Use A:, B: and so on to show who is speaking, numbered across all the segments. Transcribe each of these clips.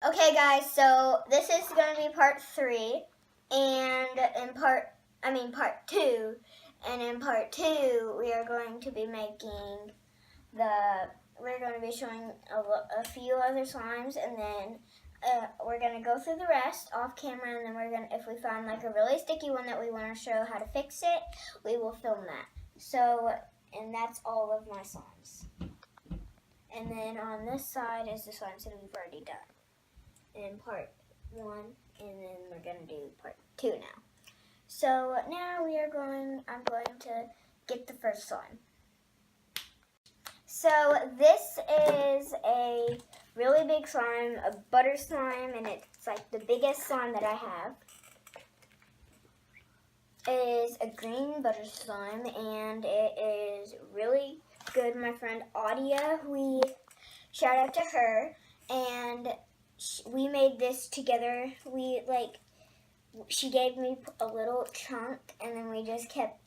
A: Okay guys, so this is going to be part 3, and part 2, and in part 2 we are going to be we're going to be showing a few other slimes, and then we're going to go through the rest off camera, and then if we find like a really sticky one that we want to show how to fix it, we will film that. So, and that's all of my slimes. And then on this side is the slimes that we've already done in part 1, and then we're going to do part 2 now. So now I'm going to get the first slime. So this is a really big slime, a butter slime, and it's like the biggest slime that I have. It is a green butter slime, and it is really good. My friend Audia, shout out to her, and we made this together. She gave me a little chunk, and then we just kept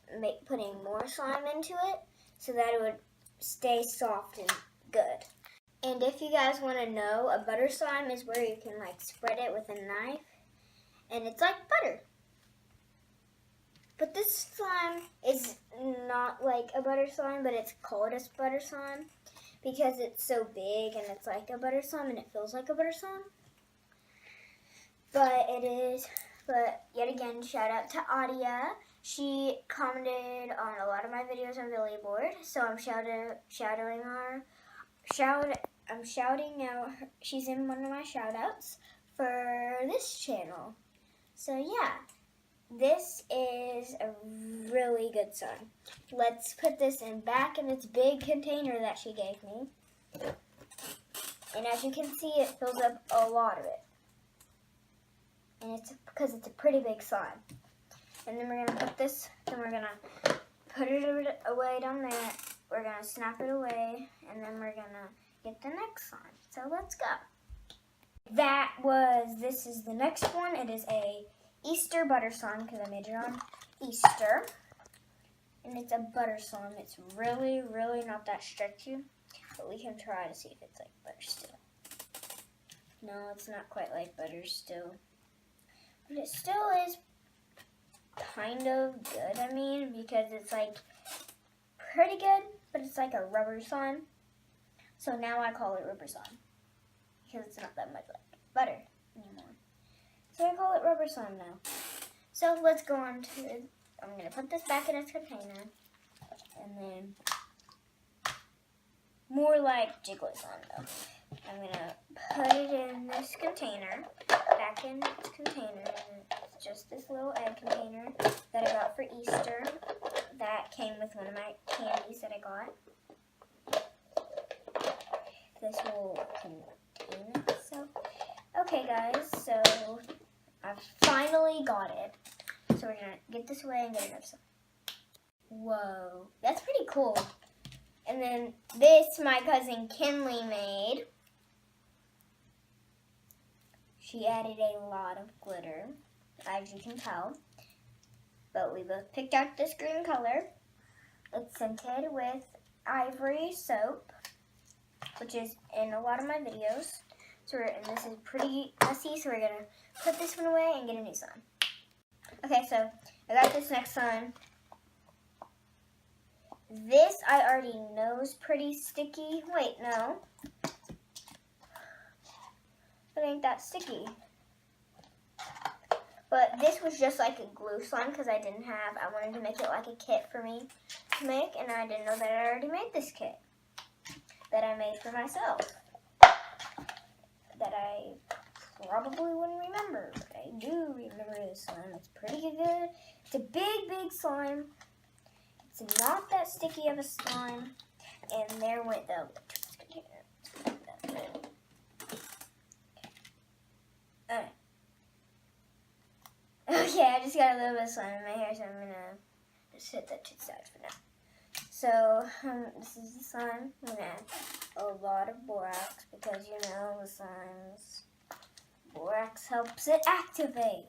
A: putting more slime into it so that it would stay soft and good. And if you guys want to know, a butter slime is where you can like spread it with a knife, and it's like butter. But this slime is not like a butter slime, but it's called a butter slime because it's so big and it's like a butter slime and it feels like a butter slime. But yet again, shout out to Audia. She commented on a lot of my videos on Billy Board, so I'm shouting out. She's in one of my shout outs for this channel. So yeah, this is a really good slime. Let's put this back in its big container that she gave me. And as you can see, it fills up a lot of it. And it's because it's a pretty big slime. And then we're going to put it away down there. We're going to snap it away, and then we're going to get the next slime. So let's go. This is the next one. It is a Easter butter slime because I made it on Easter. And it's a butter slime. It's really, really not that stretchy, but we can try to see if it's like butter still. No, it's not quite like butter still. But it still is kind of good, because it's like pretty good, but it's like a rubber slime. So now I call it rubber slime because it's not that much like butter anymore. So I call it rubber slime now. So let's go on to, I'm going to put this back in its container, and then more like jiggly slime though. I'm going to put it in this container, back in its container, and it's just this little egg container that I got for Easter that came with one of my candies that I got. This will contain it. So, okay guys, so I finally got it. So we're going to get this away and get another slime. Whoa, that's pretty cool. And then this my cousin Kinley made. She added a lot of glitter, as you can tell. But we both picked out this green color. It's scented with ivory soap, which is in a lot of my videos. And this is pretty messy, so we're going to put this one away and get a new slime. Okay, so I got this next slime. This I already know is pretty sticky. Wait, no. It ain't that sticky. But this was just like a glue slime because I wanted to make it like a kit for me to make, and I didn't know that I already made this kit that I made for myself that I probably wouldn't remember, but I do remember this slime. It's pretty good. It's a big, big slime. It's not that sticky of a slime. And there went the container. Okay, I just got a little bit of slime in my hair, so I'm going to just hit that to the side for now. So, this is the slime. I'm going to add a lot of borax because, the slimes, borax helps it activate.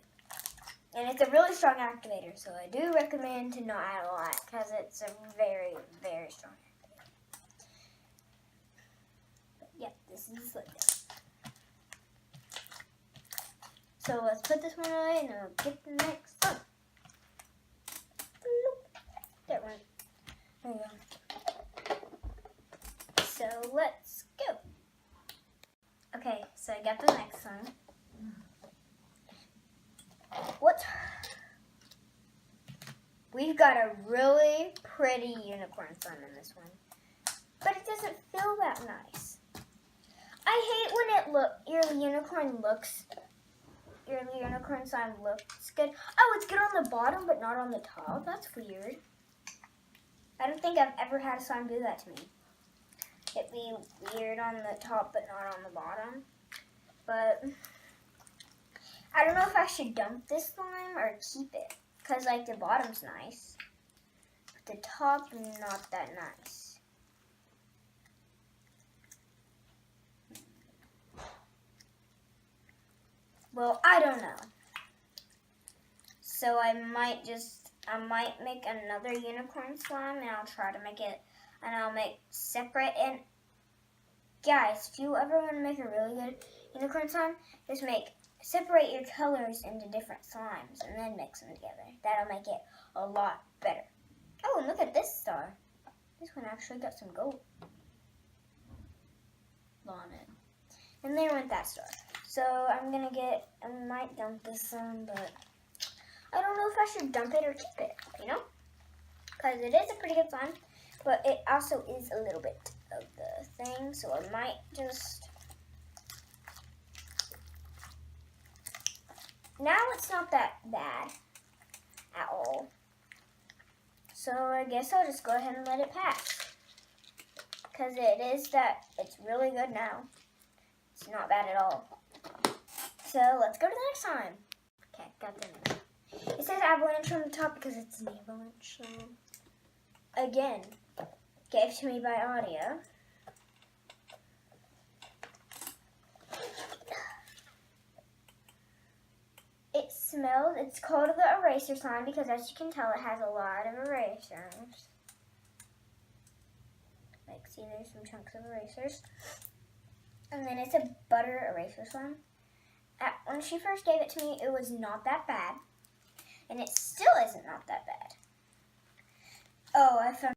A: And it's a really strong activator, so I do recommend to not add a lot because it's a very, very strong activator. But yeah, this is the slime. So let's put this one away and then we'll get the next one. That one. There you go. So let's go. Okay, so I got the next one. We've got a really pretty unicorn slime in this one, but it doesn't feel that nice. I hate when your unicorn slime looks good. Oh, it's good on the bottom, but not on the top. That's weird. I don't think I've ever had a slime do that to me. It'd be weird on the top, but not on the bottom. But I don't know if I should dump this slime or keep it. Because, like, the bottom's nice. But the top, not that nice. Well, I don't know. So I might make another unicorn slime and I'll try to make it, and I'll make separate. And guys, if you ever want to make a really good unicorn slime, just separate your colors into different slimes and then mix them together. That'll make it a lot better. Oh, and look at this star. This one actually got some gold on it. And there went that star. So I might dump this one, but I don't know if I should dump it or keep it, you know? Because it is a pretty good slime, but it also is a little bit of the thing, so I might just... Now it's not that bad at all. So I guess I'll just go ahead and let it pass. Because it's really good now. It's not bad at all. So let's go to the next slime. Okay, got the next one. It says avalanche on the top because it's an avalanche slime. Again, gave to me by Audia. It's called the eraser slime because, as you can tell, it has a lot of erasers. Like, see, there's some chunks of erasers. And then it's a butter eraser slime. When she first gave it to me, it was not that bad. And it still isn't not that bad. Oh, I found